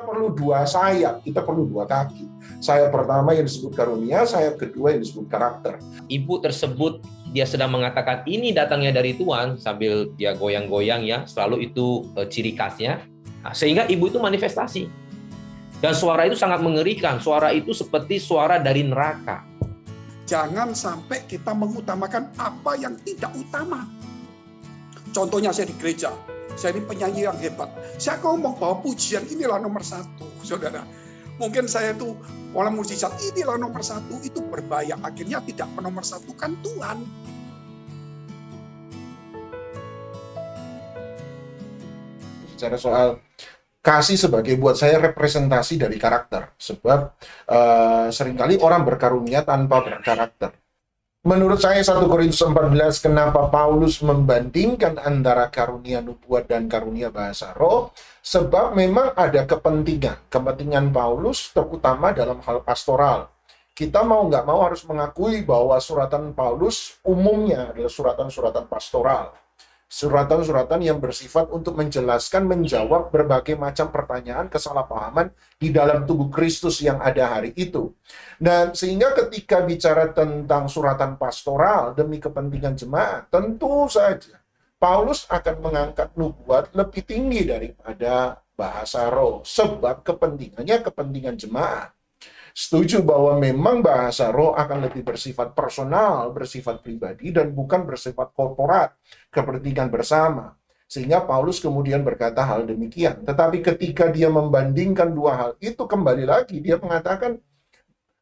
perlu dua sayap, kita perlu dua kaki. Sayap pertama yang disebut karunia, sayap kedua yang disebut karakter. Ibu tersebut dia sedang mengatakan ini datangnya dari Tuhan sambil dia goyang-goyang ya, selalu itu ciri khasnya. Nah, sehingga ibu itu manifestasi. Dan suara itu sangat mengerikan, suara itu seperti suara dari neraka. Jangan sampai kita mengutamakan apa yang tidak utama. Contohnya saya di gereja, saya ini penyanyi yang hebat. Saya ngomong bahwa pujian inilah nomor satu, saudara. Mungkin saya itu orang mujizat inilah nomor satu, itu berbahaya. Akhirnya tidak menomorsatukan Tuhan. Bicara soal kasih sebagai buat saya representasi dari karakter. Sebab seringkali orang berkarunia tanpa berkarakter. Menurut saya 1 Korintus 14, kenapa Paulus membandingkan antara karunia nubuat dan karunia bahasa roh? Sebab memang ada kepentingan Paulus terutama dalam hal pastoral. Kita mau nggak mau harus mengakui bahwa suratan Paulus umumnya adalah suratan-suratan pastoral. Suratan-suratan yang bersifat untuk menjelaskan, menjawab berbagai macam pertanyaan, kesalahpahaman di dalam tubuh Kristus yang ada hari itu. Dan sehingga ketika bicara tentang suratan pastoral demi kepentingan jemaat, tentu saja Paulus akan mengangkat nubuat lebih tinggi daripada bahasa roh. Sebab kepentingannya kepentingan jemaat. Setuju bahwa memang bahasa roh akan lebih bersifat personal, bersifat pribadi, dan bukan bersifat korporat, kepentingan bersama. Sehingga Paulus kemudian berkata hal demikian. Tetapi ketika dia membandingkan dua hal itu, kembali lagi dia mengatakan,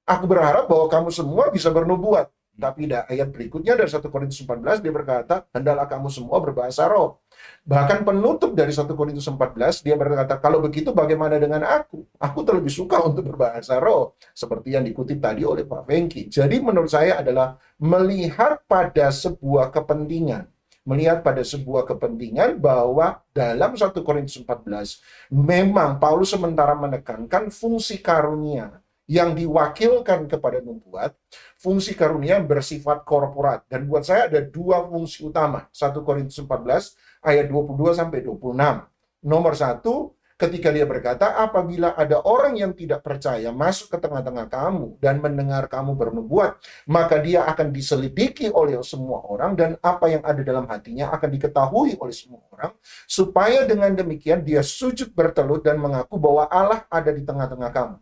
aku berharap bahwa kamu semua bisa bernubuat. Tapi ayat berikutnya dari 1 Korintus 14 dia berkata, hendaklah kamu semua berbahasa roh. Bahkan penutup dari 1 Korintus 14 dia berkata, kalau begitu bagaimana dengan aku? Aku terlebih suka untuk berbahasa roh. Seperti yang dikutip tadi oleh Pak Fengki. Jadi menurut saya adalah melihat pada sebuah kepentingan. Melihat pada sebuah kepentingan bahwa dalam 1 Korintus 14 memang Paulus sementara menekankan fungsi karunia yang diwakilkan kepada nubuat, fungsi karunia bersifat korporat. Dan buat saya ada dua fungsi utama. 1 Korintus 14 ayat 22-26. Nomor satu, ketika dia berkata, apabila ada orang yang tidak percaya masuk ke tengah-tengah kamu dan mendengar kamu bernubuat, maka dia akan diselidiki oleh semua orang dan apa yang ada dalam hatinya akan diketahui oleh semua orang, supaya dengan demikian dia sujud bertelut dan mengaku bahwa Allah ada di tengah-tengah kamu.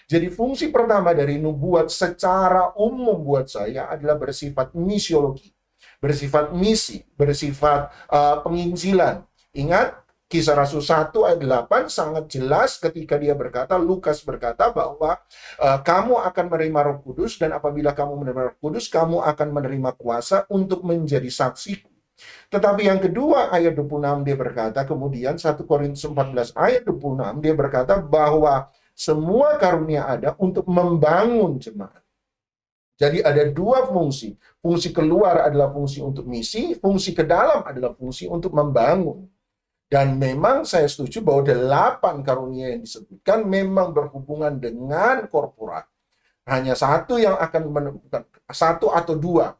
Jadi fungsi pertama dari nubuat secara umum buat saya adalah bersifat misiologi, bersifat misi, bersifat penginjilan. Ingat, Kisah Rasul 1 ayat 8 sangat jelas ketika dia berkata, Lukas berkata bahwa kamu akan menerima Roh Kudus, dan apabila kamu menerima Roh Kudus, kamu akan menerima kuasa untuk menjadi saksiku. Tetapi yang kedua ayat 26 dia berkata, kemudian 1 Korintus 14 ayat 26 dia berkata bahwa semua karunia ada untuk membangun jemaat. Jadi ada dua fungsi. Fungsi keluar adalah fungsi untuk misi, fungsi ke dalam adalah fungsi untuk membangun. Dan memang saya setuju bahwa 8 karunia yang disebutkan memang berhubungan dengan korporat. Hanya satu yang akan menemukan, satu atau dua.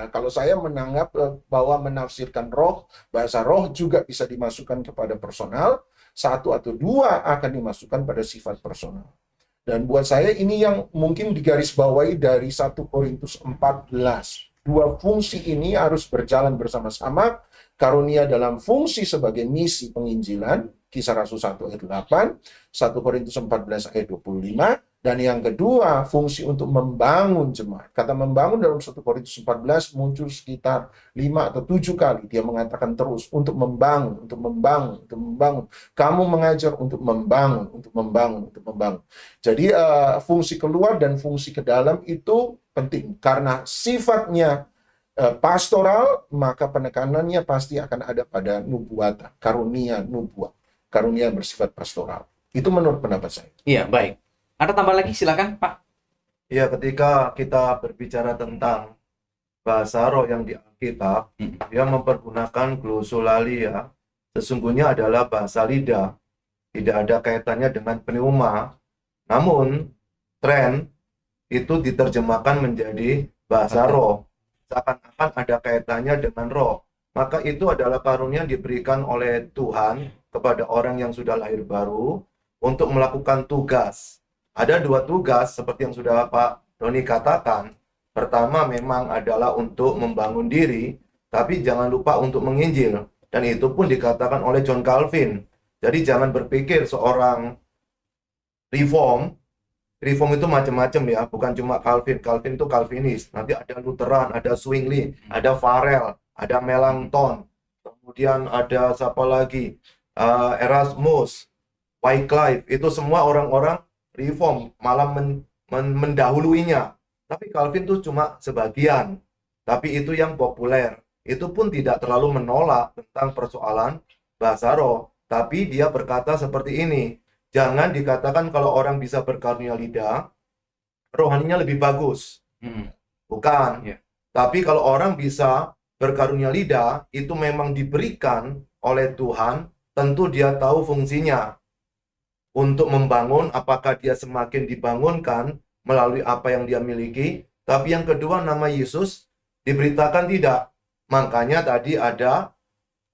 Kalau saya menanggap bahwa menafsirkan roh, bahasa roh juga bisa dimasukkan kepada personal, satu atau dua akan dimasukkan pada sifat personal. Dan buat saya ini yang mungkin digarisbawahi dari 1 Korintus 14. Dua fungsi ini harus berjalan bersama-sama. Karunia dalam fungsi sebagai misi penginjilan, Kisah Rasul 1 ayat 8, 1 Korintus 14 ayat 25, dan yang kedua fungsi untuk membangun jemaat. Kata membangun dalam 1 Korintus 14 muncul sekitar 5 atau 7 kali. Dia mengatakan terus untuk membangun, untuk membangun, untuk membangun. Kamu mengajar untuk membangun, untuk membangun, untuk membangun. Jadi fungsi keluar dan fungsi ke dalam itu penting karena sifatnya pastoral, maka penekanannya pasti akan ada pada nubuatan, karunia nubuat, karunia bersifat pastoral. Itu menurut pendapat saya. Iya, baik. Ada tambah lagi, silakan Pak. Ya, ketika kita berbicara tentang bahasa roh yang di Alkitab, yang mempergunakan glosolalia, sesungguhnya adalah bahasa lidah. Tidak ada kaitannya dengan pneuma. Namun, tren itu diterjemahkan menjadi bahasa roh. Seakan-akan ada kaitannya dengan roh. Maka itu adalah karunia yang diberikan oleh Tuhan kepada orang yang sudah lahir baru, untuk melakukan tugas. Ada dua tugas seperti yang sudah Pak Doni katakan. Pertama memang adalah untuk membangun diri, tapi jangan lupa untuk menginjil. Dan itu pun dikatakan oleh John Calvin. Jadi jangan berpikir seorang reform itu macam-macam ya, bukan cuma Calvin. Calvin itu Calvinis. Nanti ada Lutheran, ada Zwingli, ada Farel, ada Melanchthon. Kemudian ada siapa lagi? Erasmus, Wycliffe. Itu semua orang-orang reform, malah mendahuluinya. Tapi Calvin itu cuma sebagian. Tapi itu yang populer. Itu pun tidak terlalu menolak tentang persoalan bahasa roh. Tapi dia berkata seperti ini. Jangan dikatakan kalau orang bisa berkarunia lidah, rohaninya lebih bagus. Bukan. Ya. Tapi kalau orang bisa berkarunia lidah, itu memang diberikan oleh Tuhan, tentu dia tahu fungsinya. Untuk membangun, apakah dia semakin dibangunkan melalui apa yang dia miliki. Tapi yang kedua, nama Yesus diberitakan tidak. Makanya tadi ada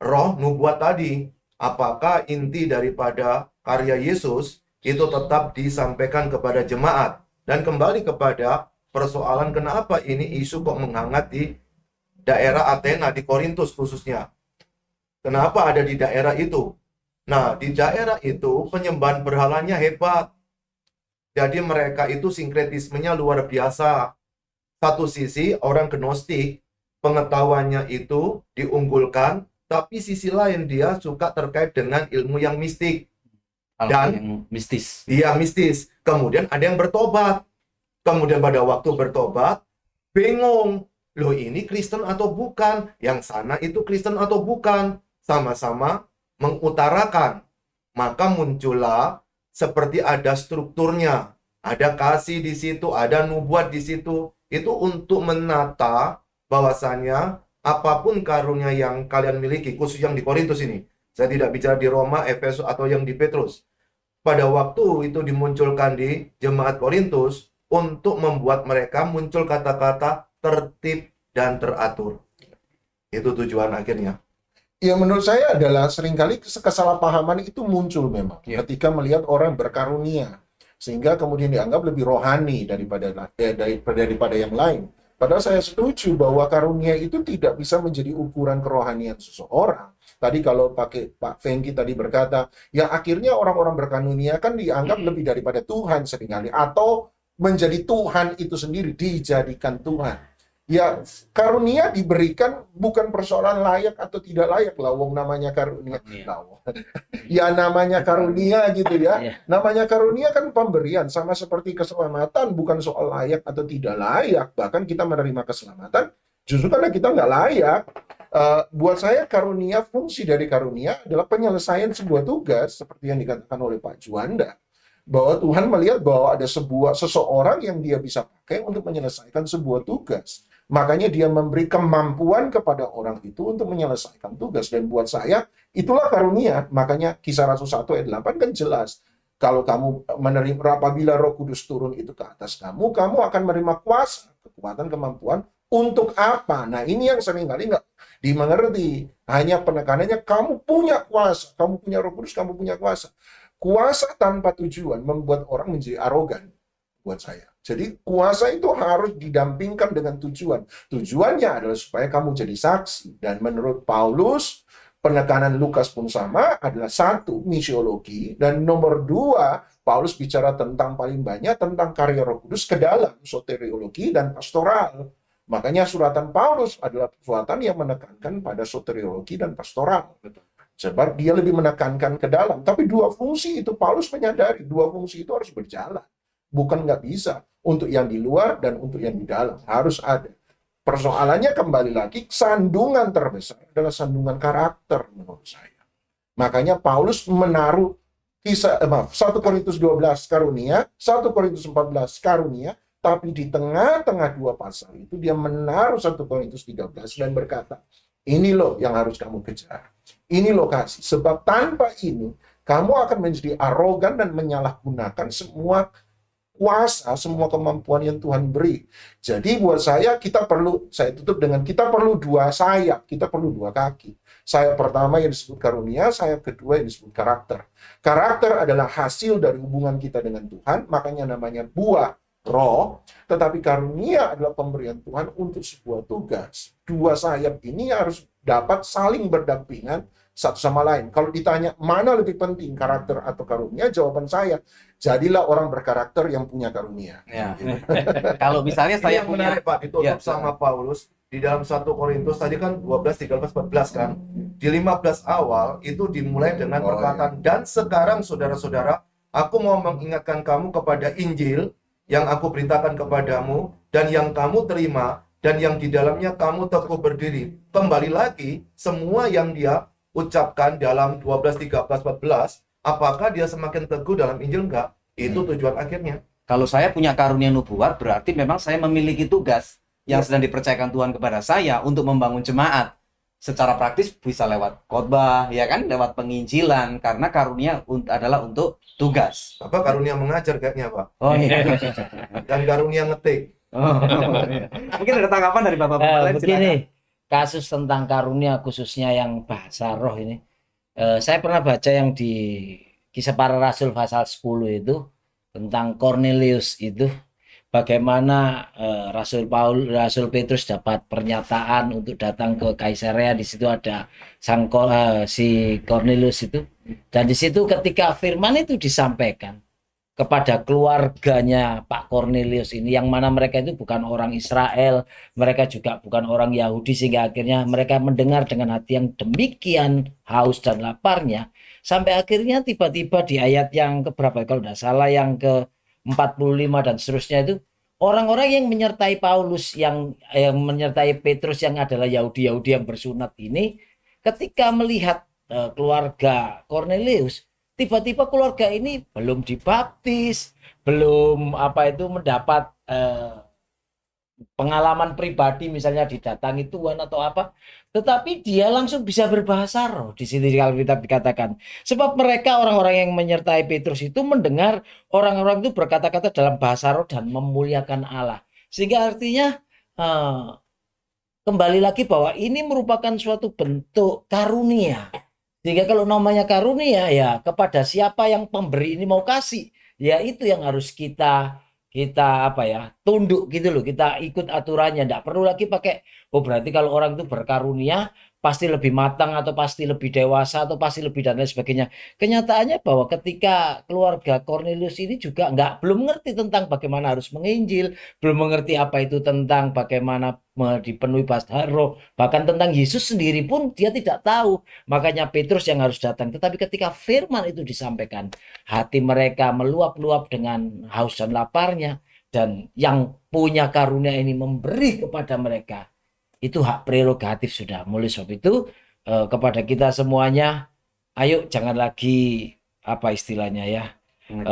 roh nubuat tadi. Apakah inti daripada karya Yesus itu tetap disampaikan kepada jemaat. Dan kembali kepada persoalan kenapa ini isu kok menghangat di daerah Athena, di Korintus khususnya. Kenapa ada di daerah itu? Nah, di daerah itu penyembahan berhalanya hebat. Jadi mereka itu sinkretismenya luar biasa. Satu sisi orang gnostik, pengetahuannya itu diunggulkan, tapi sisi lain dia suka terkait dengan ilmu yang mistik. Hal yang mistis. Iya, mistis. Kemudian ada yang bertobat. Kemudian pada waktu bertobat, bingung. Loh, ini Kristen atau bukan? Yang sana itu Kristen atau bukan? Sama-sama mengutarakan. Maka muncullah seperti ada strukturnya. Ada kasih di situ, ada nubuat di situ. Itu untuk menata bahwasannya apapun karunia yang kalian miliki, khusus yang di Korintus ini. Saya tidak bicara di Roma, Efesus, atau yang di Petrus. Pada waktu itu dimunculkan di jemaat Korintus untuk membuat mereka muncul kata-kata tertib dan teratur. Itu tujuan akhirnya. Ya, menurut saya adalah seringkali kesalahpahaman itu muncul memang ketika melihat orang berkarunia, sehingga kemudian dianggap lebih rohani daripada yang lain. Padahal saya setuju bahwa karunia itu tidak bisa menjadi ukuran kerohanian seseorang. Tadi kalau pakai Pak Fengki tadi berkata, ya akhirnya orang-orang berkarunia kan dianggap lebih daripada Tuhan seringkali, atau menjadi Tuhan itu sendiri, dijadikan Tuhan. Ya, karunia diberikan bukan persoalan layak atau tidak layak. Lawong namanya karunia. Ya namanya karunia gitu ya. Namanya karunia kan pemberian, sama seperti keselamatan, bukan soal layak atau tidak layak. Bahkan kita menerima keselamatan justru karena kita nggak layak. Buat saya karunia, fungsi dari karunia adalah penyelesaian sebuah tugas seperti yang dikatakan oleh Pak Juanda. Bahwa Tuhan melihat bahwa ada seseorang yang dia bisa pakai untuk menyelesaikan sebuah tugas. Makanya dia memberi kemampuan kepada orang itu untuk menyelesaikan tugas. Dan buat saya, itulah karunia. Makanya Kisah Rasul 1 ayat 8 kan jelas. Kalau kamu menerima, apabila Roh Kudus turun itu ke atas kamu, kamu akan menerima kuasa, kekuatan, kemampuan. Untuk apa? Nah, ini yang seringkali nggak dimengerti. Hanya penekanannya, kamu punya kuasa. Kamu punya Roh Kudus, kamu punya kuasa. Kuasa tanpa tujuan membuat orang menjadi arogan. Buat saya. Jadi kuasa itu harus didampingkan dengan tujuan. Tujuannya adalah supaya kamu jadi saksi. Dan menurut Paulus, penekanan Lukas pun sama, adalah satu, misiologi. Dan nomor dua, Paulus bicara tentang paling banyak tentang karya Roh Kudus ke dalam soteriologi dan pastoral. Makanya suratan Paulus adalah suratan yang menekankan pada soteriologi dan pastoral. Sebab dia lebih menekankan ke dalam. Tapi dua fungsi itu Paulus menyadari. Dua fungsi itu harus berjalan. Bukan nggak bisa. Untuk yang di luar dan untuk yang di dalam. Harus ada. Persoalannya kembali lagi, sandungan terbesar adalah sandungan karakter menurut saya. Makanya Paulus menaruh 1 Korintus 12 karunia, 1 Korintus 14 karunia, tapi di tengah-tengah dua pasal itu dia menaruh 1 Korintus 13 dan berkata, ini loh yang harus kamu kejar. Ini lokasi. Sebab tanpa ini, kamu akan menjadi arogan dan menyalahgunakan semua kuasa, semua kemampuan yang Tuhan beri. Jadi buat saya saya tutup dengan kita perlu dua sayap, kita perlu dua kaki. Sayap pertama yang disebut karunia, sayap kedua yang disebut karakter. Karakter adalah hasil dari hubungan kita dengan Tuhan, makanya namanya buah roh, tetapi karunia adalah pemberian Tuhan untuk sebuah tugas. Dua sayap ini harus dapat saling berdampingan satu sama lain. Kalau ditanya mana lebih penting, karakter atau karunia, jawaban saya, jadilah orang berkarakter yang punya karunia. Ya. Kalau misalnya Ini saya yang menarik Pak, ditutup Ya. sama Paulus di dalam 1 Korintus tadi kan 12, 13, 14 kan. Di 15 awal itu dimulai dengan perkataan, dan sekarang saudara-saudara, aku mau mengingatkan kamu kepada Injil yang aku beritakan kepadamu dan yang kamu terima dan yang di dalamnya kamu teguh berdiri. Kembali lagi, semua yang dia ucapkan dalam 12, 13, 14, apakah dia semakin teguh dalam Injil enggak? Itu tujuan akhirnya. Kalau saya punya karunia nubuat, berarti memang saya memiliki tugas yang sedang dipercayakan Tuhan kepada saya untuk membangun jemaat. Secara praktis bisa lewat khotbah, ya kan, lewat penginjilan, karena karunia adalah untuk tugas. Apa karunia mengajar kayaknya Pak? Oh iya. Dan karunia ngetik. Oh, iya. Mungkin ada tanggapan dari Bapak-bapak lain, Begini, silakan. kasus tentang karunia khususnya yang bahasa roh ini. Saya pernah baca yang di Kisah Para Rasul pasal 10 itu tentang Cornelius itu, bagaimana Rasul Petrus dapat pernyataan untuk datang ke Kaisarea. Di situ ada si Cornelius itu, dan di situ ketika firman itu disampaikan kepada keluarganya Pak Cornelius ini, yang mana mereka itu bukan orang Israel, mereka juga bukan orang Yahudi, sehingga akhirnya mereka mendengar dengan hati yang demikian haus dan laparnya, sampai akhirnya tiba-tiba di ayat yang keberapa, kalau tidak salah yang ke 45 dan seterusnya itu, orang-orang yang menyertai Paulus, yang menyertai Petrus yang adalah Yahudi-Yahudi yang bersunat ini, ketika melihat keluarga Cornelius, tiba-tiba keluarga ini belum dibaptis, belum mendapat pengalaman pribadi, misalnya didatangi Tuhan atau apa, tetapi dia langsung bisa berbahasa roh. Di sini kalau kita dikatakan, sebab mereka orang-orang yang menyertai Petrus itu mendengar orang-orang itu berkata-kata dalam bahasa roh dan memuliakan Allah, sehingga artinya kembali lagi bahwa ini merupakan suatu bentuk karunia. Sehingga kalau namanya karunia, ya kepada siapa yang pemberi ini mau kasih, ya itu yang harus kita tunduk gitu loh, kita ikut aturannya. Tidak perlu lagi pakai, oh berarti kalau orang itu berkarunia pasti lebih matang atau pasti lebih dewasa atau pasti lebih dan lain sebagainya. Kenyataannya bahwa ketika keluarga Cornelius ini juga belum mengerti tentang bagaimana harus menginjil, belum mengerti apa itu tentang bagaimana dipenuhi bahasa roh, bahkan tentang Yesus sendiri pun dia tidak tahu. Makanya Petrus yang harus datang. Tetapi ketika firman itu disampaikan, hati mereka meluap-luap dengan haus dan laparnya, dan yang punya karunia ini memberi kepada mereka. Itu hak prerogatif sudah. Mulai sebab itu kepada kita semuanya, ayo jangan lagi istilahnya ya,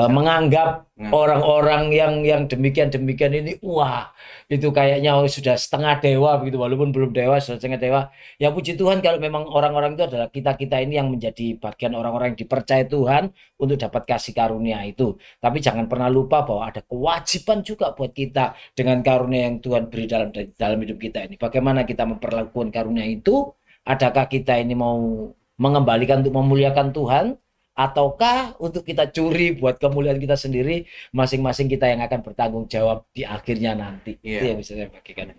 menganggap orang-orang yang demikian ini, wah itu kayaknya sudah setengah dewa begitu, walaupun belum dewa, sudah setengah dewa. Ya puji Tuhan kalau memang orang-orang itu adalah kita ini yang menjadi bagian orang-orang yang dipercaya Tuhan untuk dapat kasih karunia itu. Tapi jangan pernah lupa bahwa ada kewajiban juga buat kita dengan karunia yang Tuhan beri dalam hidup kita ini. Bagaimana kita memperlakukan karunia itu? Adakah kita ini mau mengembalikan untuk memuliakan Tuhan, ataukah untuk kita curi buat kemuliaan kita sendiri? Masing-masing kita yang akan bertanggung jawab di akhirnya nanti. Itu yang bisa saya bagikan.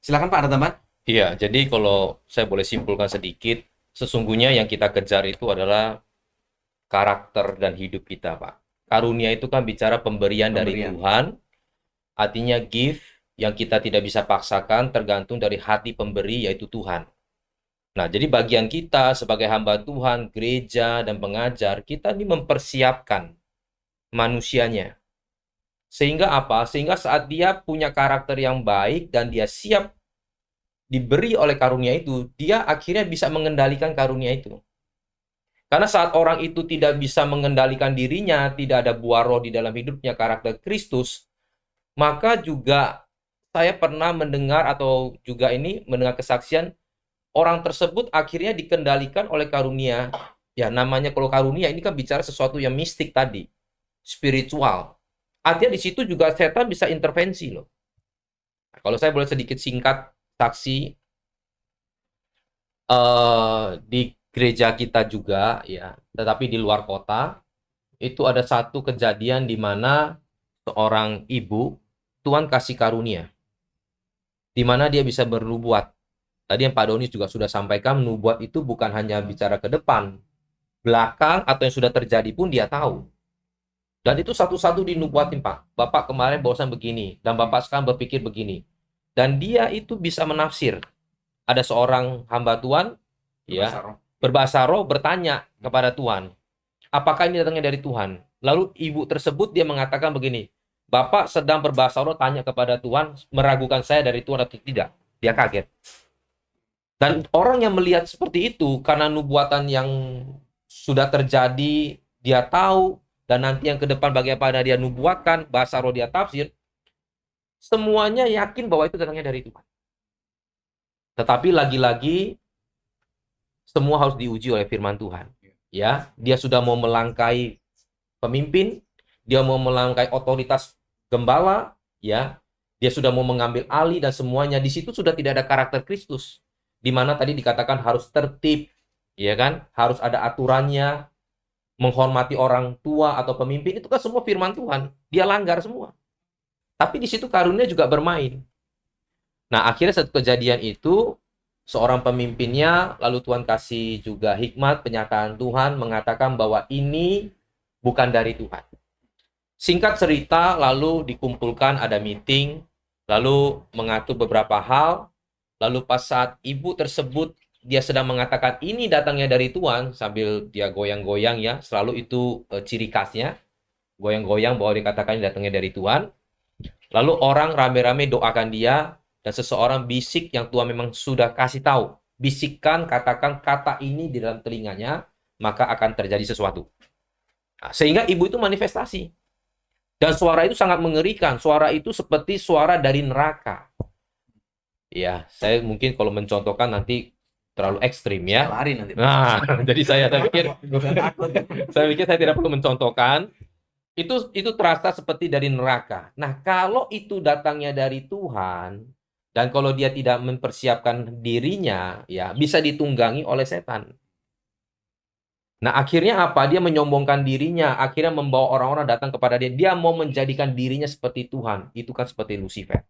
Silakan Pak, ada tambahan? Iya, jadi kalau saya boleh simpulkan sedikit, sesungguhnya yang kita kejar itu adalah karakter dan hidup kita, Pak. Karunia itu kan bicara pemberian dari Tuhan, artinya gift yang kita tidak bisa paksakan, tergantung dari hati pemberi, yaitu Tuhan. Nah, jadi bagian kita sebagai hamba Tuhan, gereja, dan pengajar, kita ini mempersiapkan manusianya. Sehingga apa? Sehingga saat dia punya karakter yang baik dan dia siap diberi oleh karunia itu, dia akhirnya bisa mengendalikan karunia itu. Karena saat orang itu tidak bisa mengendalikan dirinya, tidak ada buah roh di dalam hidupnya, karakter Kristus, maka juga saya pernah mendengar atau juga ini mendengar kesaksian, orang tersebut akhirnya dikendalikan oleh karunia. Ya namanya kalau karunia ini kan bicara sesuatu yang mistik tadi, spiritual. Artinya di situ juga setan bisa intervensi loh. Nah, kalau saya boleh sedikit singkat saksi di gereja kita juga ya, tetapi di luar kota itu ada satu kejadian di mana seorang ibu Tuhan kasih karunia, di mana dia bisa bernubuat. Tadi yang Pak Doni juga sudah sampaikan, nubuat itu bukan hanya bicara ke depan, belakang atau yang sudah terjadi pun dia tahu. Dan itu satu-satu dinubuatin, Pak. Bapak kemarin barusan begini, dan Bapak sekarang berpikir begini. Dan dia itu bisa menafsir. Ada seorang hamba Tuhan, ya, berbahasa roh bertanya kepada Tuhan, apakah ini datangnya dari Tuhan? Lalu ibu tersebut dia mengatakan begini, Bapak sedang berbahasa roh tanya kepada Tuhan, meragukan saya dari Tuhan atau tidak. Dia kaget. Dan orang yang melihat seperti itu, karena nubuatan yang sudah terjadi, dia tahu, dan nanti yang ke depan bagaimana dia nubuatkan, bahasa roh dia tafsir, semuanya yakin bahwa itu datangnya dari Tuhan. Tetapi lagi-lagi, semua harus diuji oleh firman Tuhan. Ya, dia sudah mau melangkai pemimpin, dia mau melangkai otoritas gembala, ya, dia sudah mau mengambil alih dan semuanya. Di situ sudah tidak ada karakter Kristus, di mana tadi dikatakan harus tertib, ya kan, harus ada aturannya, menghormati orang tua atau pemimpin, itu kan semua firman Tuhan. Dia langgar semua. Tapi di situ karunia juga bermain. Nah, akhirnya satu kejadian itu, seorang pemimpinnya, lalu Tuhan kasih juga hikmat, penyataan Tuhan, mengatakan bahwa ini bukan dari Tuhan. Singkat cerita, lalu dikumpulkan, ada meeting, lalu mengatur beberapa hal, lalu pas saat ibu tersebut, dia sedang mengatakan ini datangnya dari Tuhan, sambil dia goyang-goyang ya, selalu itu ciri khasnya, goyang-goyang bahwa dikatakan ini datangnya dari Tuhan. Lalu orang rame-rame doakan dia, dan seseorang bisik yang Tuhan memang sudah kasih tahu, bisikkan, katakan kata ini di dalam telinganya, maka akan terjadi sesuatu. Nah, sehingga ibu itu manifestasi. Dan suara itu sangat mengerikan, suara itu seperti suara dari neraka. Ya, saya mungkin kalau mencontohkan nanti terlalu ekstrim ya. Lari nanti. Nah, jadi saya pikir saya tidak perlu mencontohkan. Itu terasa seperti dari neraka. Nah, kalau itu datangnya dari Tuhan dan kalau dia tidak mempersiapkan dirinya, ya bisa ditunggangi oleh setan. Nah, akhirnya apa? Dia menyombongkan dirinya, akhirnya membawa orang-orang datang kepada dia. Dia mau menjadikan dirinya seperti Tuhan. Itu kan seperti Lucifer.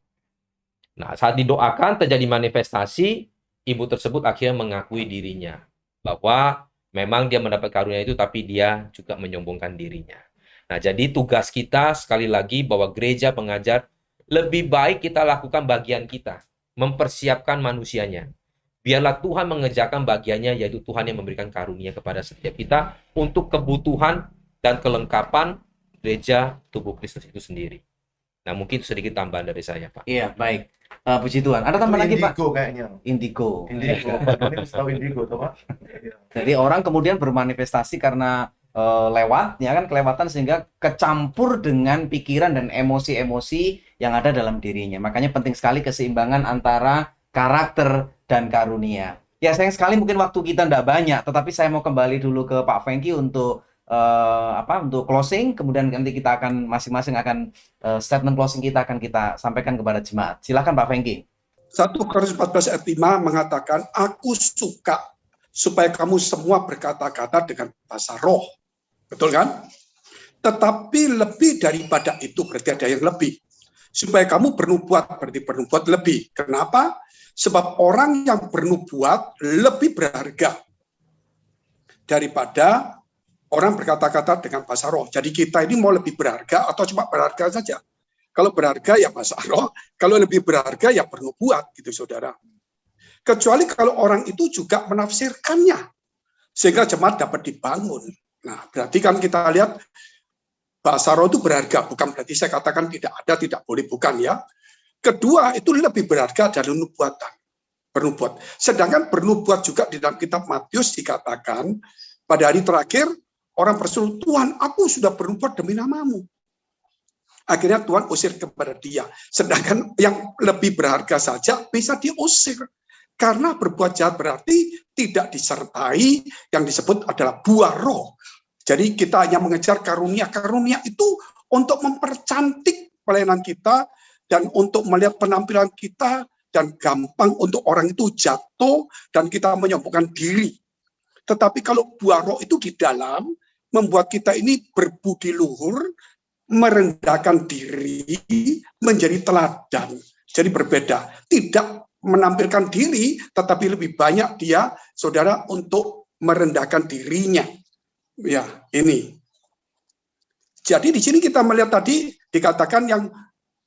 Nah, saat didoakan terjadi manifestasi, ibu tersebut akhirnya mengakui dirinya bahwa memang dia mendapat karunia itu, tapi dia juga menyombongkan dirinya. Nah, jadi tugas kita sekali lagi bahwa gereja pengajar lebih baik kita lakukan bagian kita, mempersiapkan manusianya. Biarlah Tuhan mengerjakan bagiannya, yaitu Tuhan yang memberikan karunia kepada setiap kita untuk kebutuhan dan kelengkapan gereja tubuh Kristus itu sendiri. Nah, mungkin sedikit tambahan dari saya, Pak. Iya, baik. Puji Tuhan. Ada tambahan lagi, Pak? Indigo kayaknya. Indigo. Indigo. Ini tahu indigo, tuh, Pak. Jadi orang kemudian bermanifestasi karena lewat, ya kan, kelewatan sehingga kecampur dengan pikiran dan emosi-emosi yang ada dalam dirinya. Makanya penting sekali keseimbangan antara karakter dan karunia. Ya, sayang sekali mungkin waktu kita tidak banyak, tetapi saya mau kembali dulu ke Pak Fengki untuk untuk closing, kemudian nanti kita akan masing-masing akan statement closing kita akan kita sampaikan kepada jemaat. Silakan Pak Fengki. 1 Korintus 14 ayat 5 mengatakan, aku suka supaya kamu semua berkata-kata dengan bahasa roh. Betul kan? Tetapi lebih daripada itu, berarti ada yang lebih. Supaya kamu bernubuat, berarti bernubuat lebih. Kenapa? Sebab orang yang bernubuat lebih berharga daripada orang berkata-kata dengan bahasa roh. Jadi kita ini mau lebih berharga atau cuma berharga saja? Kalau berharga ya bahasa roh, kalau lebih berharga ya bernubuat, gitu saudara. Kecuali kalau orang itu juga menafsirkannya, sehingga jemaat dapat dibangun. Nah, berarti kan kita lihat bahasa roh itu berharga, bukan berarti saya katakan tidak ada, tidak boleh, bukan ya. Kedua, itu lebih berharga dari nubuatan, bernubuat. Sedangkan bernubuat juga di dalam kitab Matius dikatakan, pada hari terakhir, orang berseru, Tuhan, aku sudah bernubuat demi namamu. Akhirnya Tuhan usir kepada dia. Sedangkan yang lebih berharga saja bisa diusir. Karena berbuat jahat berarti tidak disertai yang disebut adalah buah roh. Jadi kita hanya mengejar karunia. Karunia itu untuk mempercantik pelayanan kita dan untuk melihat penampilan kita dan gampang untuk orang itu jatuh dan kita menyombongkan diri. Tetapi kalau buah roh itu di dalam membuat kita ini berbudi luhur, merendahkan diri, menjadi teladan. Jadi berbeda. Tidak menampilkan diri, tetapi lebih banyak dia, saudara, untuk merendahkan dirinya. Ya, ini. Jadi di sini kita melihat tadi dikatakan yang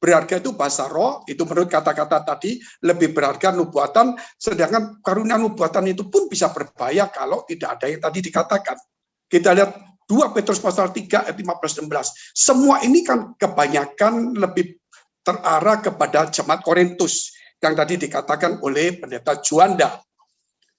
berharga itu bahasa roh, itu menurut kata-kata tadi lebih berharga nubuatan, sedangkan karunia nubuatan itu pun bisa berbahaya kalau tidak ada yang tadi dikatakan. Kita lihat 2 Petrus pasal 3 ayat 15-16. Semua ini kan kebanyakan lebih terarah kepada jemaat Korintus yang tadi dikatakan oleh pendeta Juanda.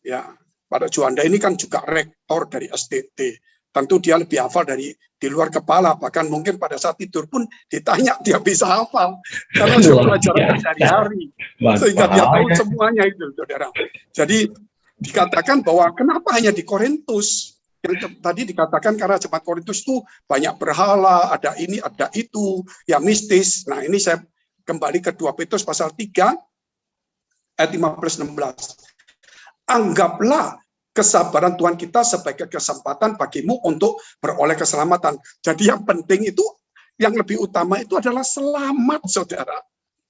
Ya, pada Juanda ini kan juga rektor dari STT. Tentu dia lebih hafal dari di luar kepala, bahkan mungkin pada saat tidur pun ditanya dia bisa hafal karena dia belajar sehari-hari sehingga dia tahu semuanya itu, saudara. Jadi dikatakan bahwa kenapa hanya di Korintus? Yang tadi dikatakan karena jemaat Korintus itu banyak berhala, ada ini, ada itu, yang mistis. Nah, ini saya kembali ke 2 Petrus pasal 3 ayat 15-16. Anggaplah kesabaran Tuhan kita sebagai kesempatan bagimu untuk beroleh keselamatan. Jadi yang penting itu, yang lebih utama itu adalah selamat, saudara.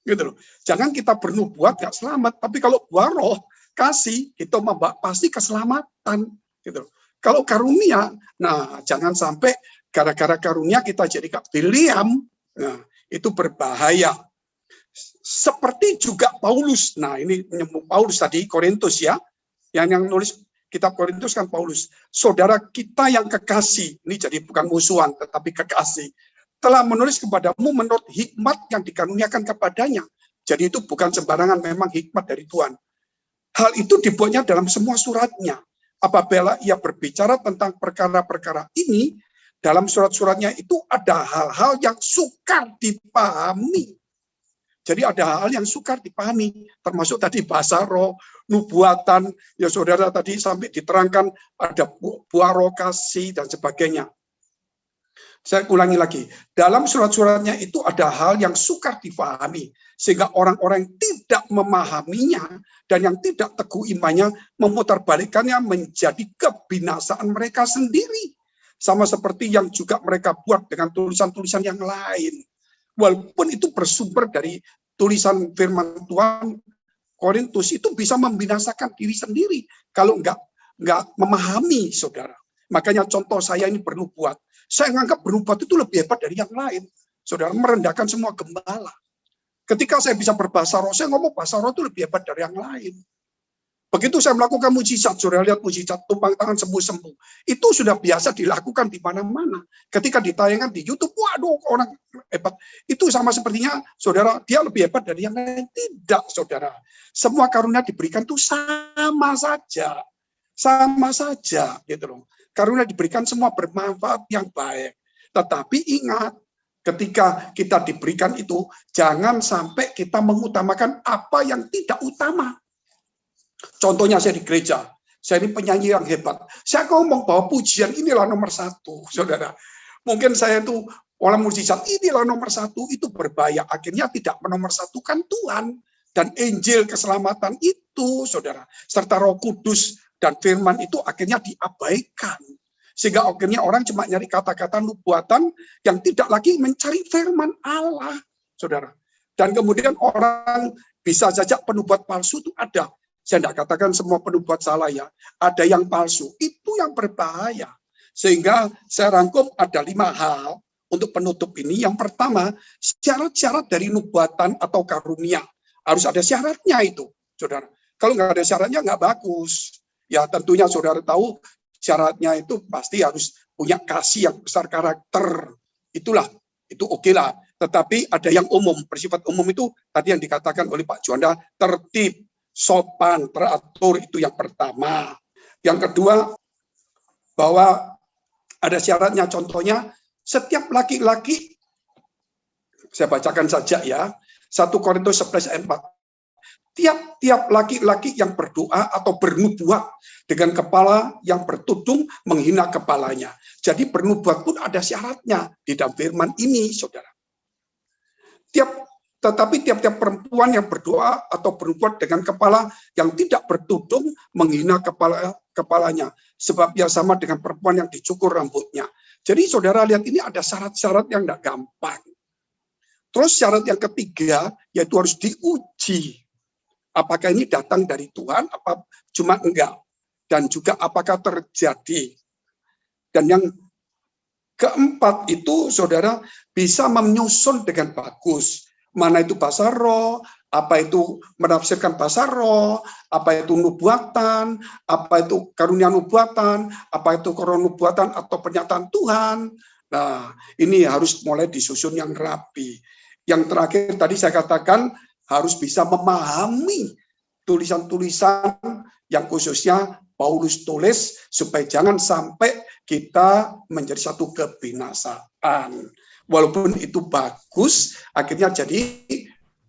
Gitu loh. Jangan kita bernubuat nggak selamat, tapi kalau buah roh kasih itu pasti keselamatan. Gitu loh. Kalau karunia, nah jangan sampai gara-gara karunia kita jadi kayak Biliam, nah itu berbahaya. Seperti juga Paulus, nah ini Paulus tadi Korintus ya, yang nulis kitab Korintus kan Paulus. Saudara kita yang kekasih, ini jadi bukan musuhan tetapi kekasih, telah menulis kepadamu menurut hikmat yang dikaruniakan kepadanya. Jadi itu bukan sembarangan, memang hikmat dari Tuhan. Hal itu dibuatnya dalam semua suratnya. Apabila ia berbicara tentang perkara-perkara ini, dalam surat-suratnya itu ada hal-hal yang sukar dipahami. Jadi ada hal yang sukar dipahami, termasuk tadi bahasa roh, nubuatan, ya saudara tadi sampai diterangkan ada buah roh kasih dan sebagainya. Saya ulangi lagi, dalam surat-suratnya itu ada hal yang sukar dipahami, sehingga orang-orang yang tidak memahaminya dan yang tidak teguh imannya memutarbalikkannya menjadi kebinasaan mereka sendiri. Sama seperti yang juga mereka buat dengan tulisan-tulisan yang lain. Walaupun itu bersumber dari tulisan firman Tuhan, Korintus itu bisa membinasakan diri sendiri kalau nggak memahami, saudara. Makanya contoh saya ini bernubuat. Saya menganggap bernubuat itu lebih hebat dari yang lain. Saudara, merendahkan semua gembala. Ketika saya bisa berbahasa roh, saya ngomong bahasa roh itu lebih hebat dari yang lain. Begitu saya melakukan mujizat, saudara lihat mujizat tumpang tangan sembuh-sembuh. Itu sudah biasa dilakukan di mana-mana. Ketika ditayangkan di YouTube, waduh orang hebat. Itu sama sepertinya, saudara, dia lebih hebat dari yang lain. Tidak, saudara. Semua karunia diberikan itu sama saja. Sama saja, gitu loh. Karunia diberikan semua bermanfaat yang baik. Tetapi ingat, ketika kita diberikan itu, jangan sampai kita mengutamakan apa yang tidak utama. Contohnya saya di gereja, saya ini penyanyi yang hebat. Saya ngomong bahwa pujian inilah nomor 1, saudara. Mungkin saya itu orang mujizat inilah nomor 1, itu berbahaya. Akhirnya tidak menomorsatukan Tuhan dan Injil keselamatan itu, saudara. Serta Roh Kudus dan firman itu akhirnya diabaikan. Sehingga akhirnya orang cuma nyari kata-kata nubuatan yang tidak lagi mencari firman Allah, saudara. Dan kemudian orang bisa saja penubuat palsu itu ada. Saya tidak katakan semua penubuat salah ya. Ada yang palsu. Itu yang berbahaya. Sehingga saya rangkum ada 5 hal untuk penutup ini. Yang pertama, syarat-syarat dari nubuatan atau karunia. Harus ada syaratnya itu, saudara. Kalau nggak ada syaratnya nggak bagus. Ya tentunya saudara tahu syaratnya itu pasti harus punya kasih yang besar karakter. Itulah, itu oke lah. Tetapi ada yang umum, bersifat umum itu tadi yang dikatakan oleh Pak Juanda, tertib, sopan, teratur, itu yang pertama. Yang kedua, bahwa ada syaratnya, contohnya setiap laki-laki, saya bacakan saja ya, 1 Korintus 11 ayat 4. Tiap-tiap laki-laki yang berdoa atau bernubuat dengan kepala yang bertudung menghina kepalanya. Jadi bernubuat pun ada syaratnya di dalam firman ini, saudara. Tetapi tiap-tiap perempuan yang berdoa atau bernubuat dengan kepala yang tidak bertudung menghina kepalanya. Sebab ia sama dengan perempuan yang dicukur rambutnya. Jadi saudara lihat ini ada syarat-syarat yang tidak gampang. Terus syarat yang ketiga yaitu harus diuji. Apakah ini datang dari Tuhan, apa cuma enggak? Dan juga apakah terjadi? Dan yang keempat itu, saudara, bisa menyusun dengan bagus. Mana itu bahasa roh, apa itu menafsirkan bahasa roh, apa itu nubuatan, apa itu karunia nubuatan, apa itu koron nubuatan atau pernyataan Tuhan. Nah, ini harus mulai disusun yang rapi. Yang terakhir tadi saya katakan, harus bisa memahami tulisan-tulisan yang khususnya Paulus tulis supaya jangan sampai kita menjadi satu kebinasaan. Walaupun itu bagus, akhirnya jadi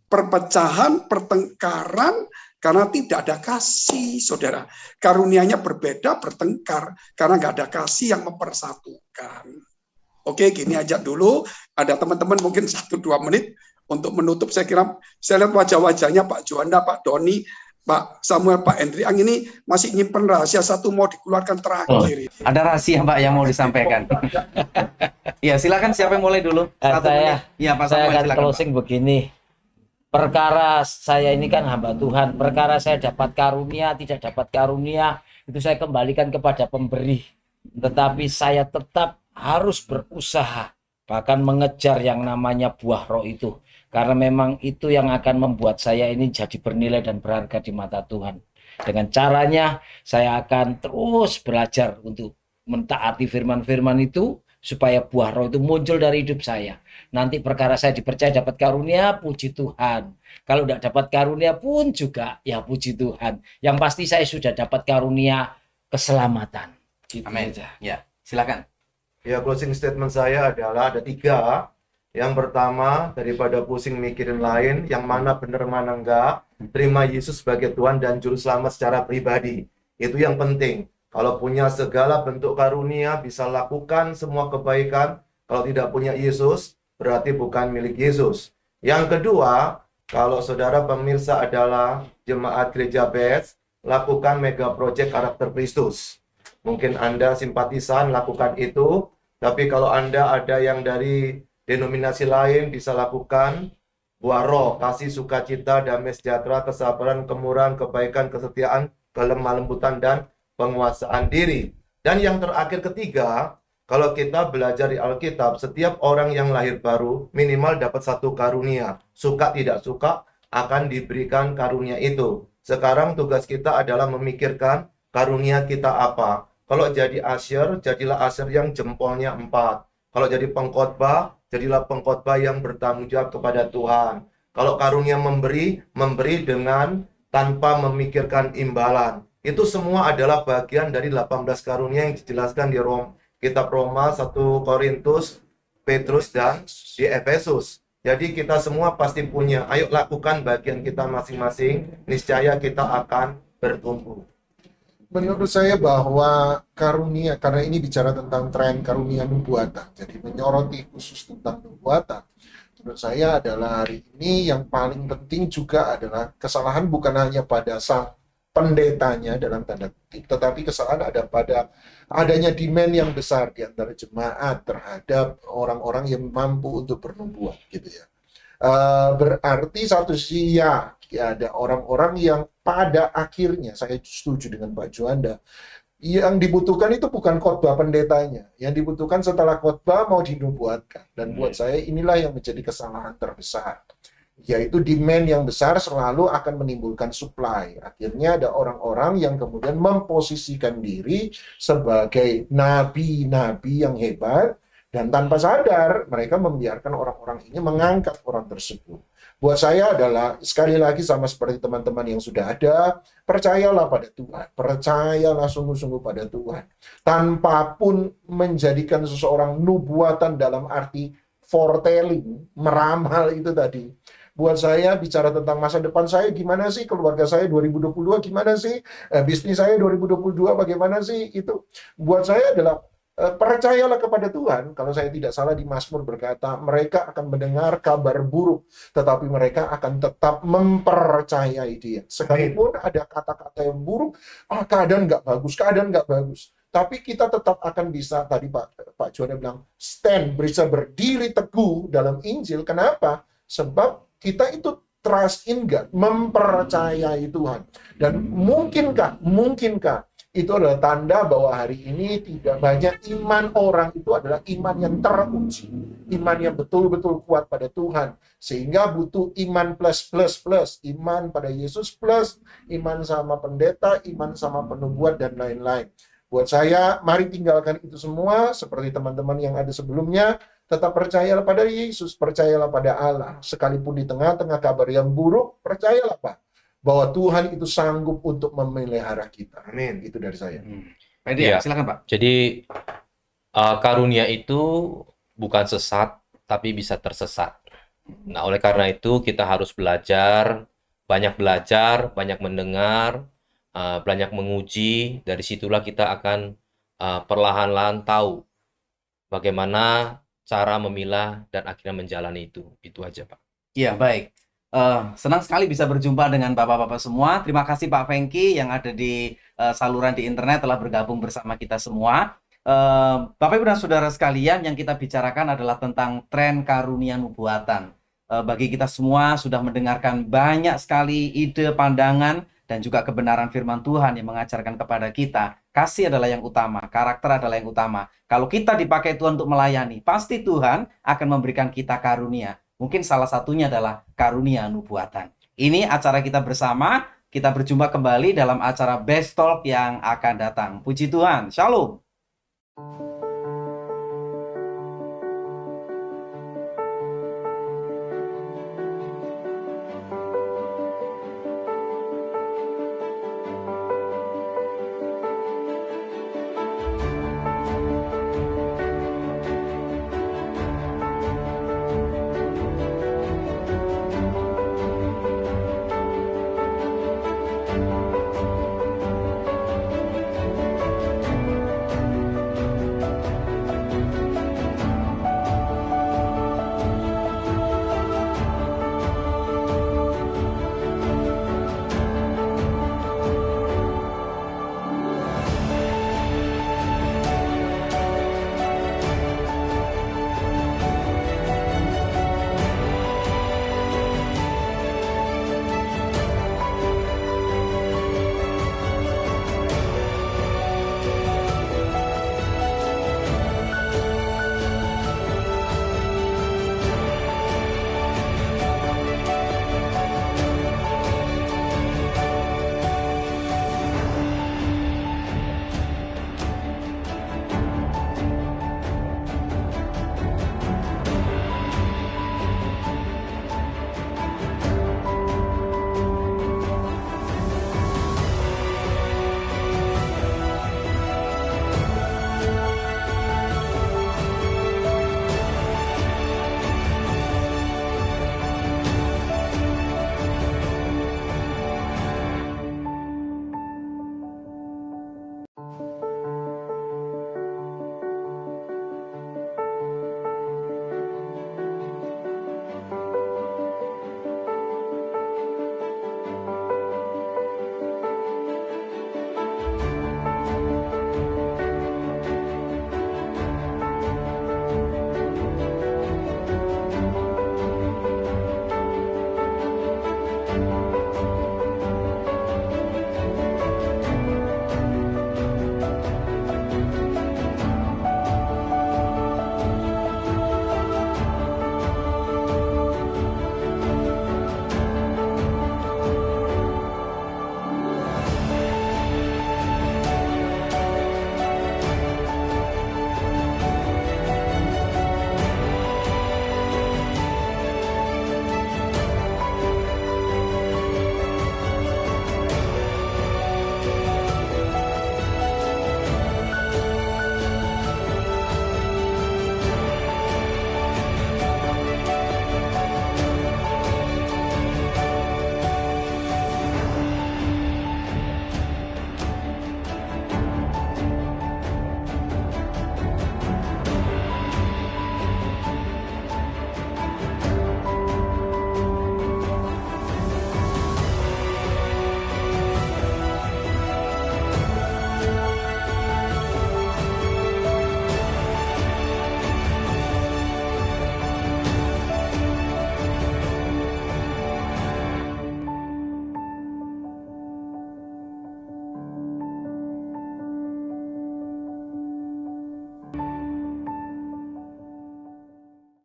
perpecahan, pertengkaran karena tidak ada kasih, saudara. Karunianya berbeda, bertengkar karena nggak ada kasih yang mempersatukan. Oke, gini aja dulu. Ada teman-teman mungkin 1-2 menit untuk menutup. Saya kira saya lihat wajah-wajahnya Pak Juanda, Pak Doni, Pak Samuel, Pak Hendri Ang ini masih nyimpen rahasia satu mau dikeluarkan terakhir. Ada rahasia Pak yang mau disampaikan. Ya silakan, siapa yang mulai dulu? Satu menit. Ya Pak Saya Samuel, akan silakan, closing begini. Perkara saya ini kan hamba Tuhan, perkara saya dapat karunia, tidak dapat karunia, itu saya kembalikan kepada pemberi. Tetapi saya tetap harus berusaha, bahkan mengejar yang namanya buah roh itu. Karena memang itu yang akan membuat saya ini jadi bernilai dan berharga di mata Tuhan. Dengan caranya saya akan terus belajar untuk mentaati firman-firman itu, supaya buah roh itu muncul dari hidup saya. Nanti perkara saya dipercaya dapat karunia, puji Tuhan. Kalau tidak dapat karunia pun juga, ya puji Tuhan. Yang pasti saya sudah dapat karunia keselamatan. Gitu Amin. aja. Ya, silakan. Ya, closing statement saya adalah ada 3. Yang pertama, daripada pusing mikirin lain, yang mana benar mana enggak, terima Yesus sebagai Tuhan dan Juru Selamat secara pribadi. Itu yang penting. Kalau punya segala bentuk karunia, bisa lakukan semua kebaikan. Kalau tidak punya Yesus, berarti bukan milik Yesus. Yang kedua, kalau saudara pemirsa adalah jemaat gereja BES, lakukan mega project karakter Kristus. Mungkin Anda simpatisan, lakukan itu. Tapi kalau Anda ada yang dari denominasi lain, bisa lakukan buah roh, kasih, sukacita, damai sejahtera, kesabaran, kemurahan, kebaikan, kesetiaan, kelemah lembutan, dan penguasaan diri. Dan yang terakhir ketiga, kalau kita belajar di Alkitab, setiap orang yang lahir baru minimal dapat 1 karunia. Suka tidak suka akan diberikan karunia itu. Sekarang tugas kita adalah memikirkan karunia kita apa. Kalau jadi asyir, jadilah asyir yang jempolnya 4. Kalau jadi pengkhotbah, jadilah pengkhotbah yang bertanggung jawab kepada Tuhan. Kalau karunia memberi dengan tanpa memikirkan imbalan. Itu semua adalah bagian dari 18 karunia yang dijelaskan di kitab Roma, 1 Korintus, Petrus, dan di Efesus. Jadi kita semua pasti punya. Ayo lakukan bagian kita masing-masing, niscaya kita akan bertumbuh. Menurut saya bahwa karunia, karena ini bicara tentang tren karunia nubuatan, jadi menyoroti khusus tentang nubuatan, menurut saya adalah hari ini yang paling penting juga adalah kesalahan bukan hanya pada sang pendetanya dalam tanda kutip, tetapi kesalahan ada pada adanya demand yang besar di antara jemaat terhadap orang-orang yang mampu untuk bernubuat, gitu ya. Berarti satu sisi ya ada orang-orang yang pada akhirnya, saya setuju dengan Pak Juanda, yang dibutuhkan itu bukan khotbah pendetanya, yang dibutuhkan setelah khotbah mau dinubuatkan. Dan buat saya inilah yang menjadi kesalahan terbesar, yaitu demand yang besar selalu akan menimbulkan supply. Akhirnya ada orang-orang yang kemudian memposisikan diri sebagai nabi-nabi yang hebat, dan tanpa sadar mereka membiarkan orang-orang ini mengangkat orang tersebut. Buat saya adalah, sekali lagi sama seperti teman-teman yang sudah ada, percayalah pada Tuhan, percayalah sungguh-sungguh pada Tuhan. Tanpa pun menjadikan seseorang nubuatan dalam arti foretelling, meramal itu tadi. buat saya bicara tentang masa depan saya gimana sih, keluarga saya 2022 gimana sih, bisnis saya 2022 bagaimana sih, itu buat saya adalah percayalah kepada Tuhan. Kalau saya tidak salah di Mazmur berkata, mereka akan mendengar kabar buruk, tetapi mereka akan tetap mempercayai Dia. Sekalipun ada kata-kata yang buruk, keadaan nggak bagus. Tapi kita tetap akan bisa, tadi Pak Juanda bilang, bisa berdiri teguh dalam Injil. Kenapa? Sebab kita itu trust in God, mempercayai Tuhan. Dan mungkinkah itu adalah tanda bahwa hari ini tidak banyak iman orang itu adalah iman yang teruji, iman yang betul-betul kuat pada Tuhan, sehingga butuh iman plus, iman pada Yesus plus, iman sama pendeta, iman sama penubuat, dan lain-lain. Buat saya, mari tinggalkan itu semua, seperti teman-teman yang ada sebelumnya, tetap percayalah pada Yesus, percayalah pada Allah, sekalipun di tengah-tengah kabar yang buruk, percayalah Pak, bahwa Tuhan itu sanggup untuk memelihara kita. Amin. Itu dari saya. Pak Edi, Iya. silakan Pak. Jadi karunia itu bukan sesat, tapi bisa tersesat. Nah, oleh karena itu kita harus belajar, banyak mendengar, banyak menguji. Dari situlah kita akan perlahan-lahan tahu bagaimana cara memilah dan akhirnya menjalani itu. Itu aja, Pak. Iya, baik. Senang sekali bisa berjumpa dengan Bapak-Bapak semua. Terima kasih Pak Fengki yang ada di saluran di internet telah bergabung bersama kita semua. Bapak Ibu dan Saudara sekalian, yang kita bicarakan adalah tentang tren karunia nubuatan. Bagi kita semua sudah mendengarkan banyak sekali ide, pandangan, dan juga kebenaran firman Tuhan yang mengajarkan kepada kita. Kasih adalah yang utama, karakter adalah yang utama. Kalau kita dipakai Tuhan untuk melayani, pasti Tuhan akan memberikan kita karunia. Mungkin salah satunya adalah karunia nubuatan. Ini acara kita bersama. Kita berjumpa kembali dalam acara Best Talk yang akan datang. Puji Tuhan. Shalom.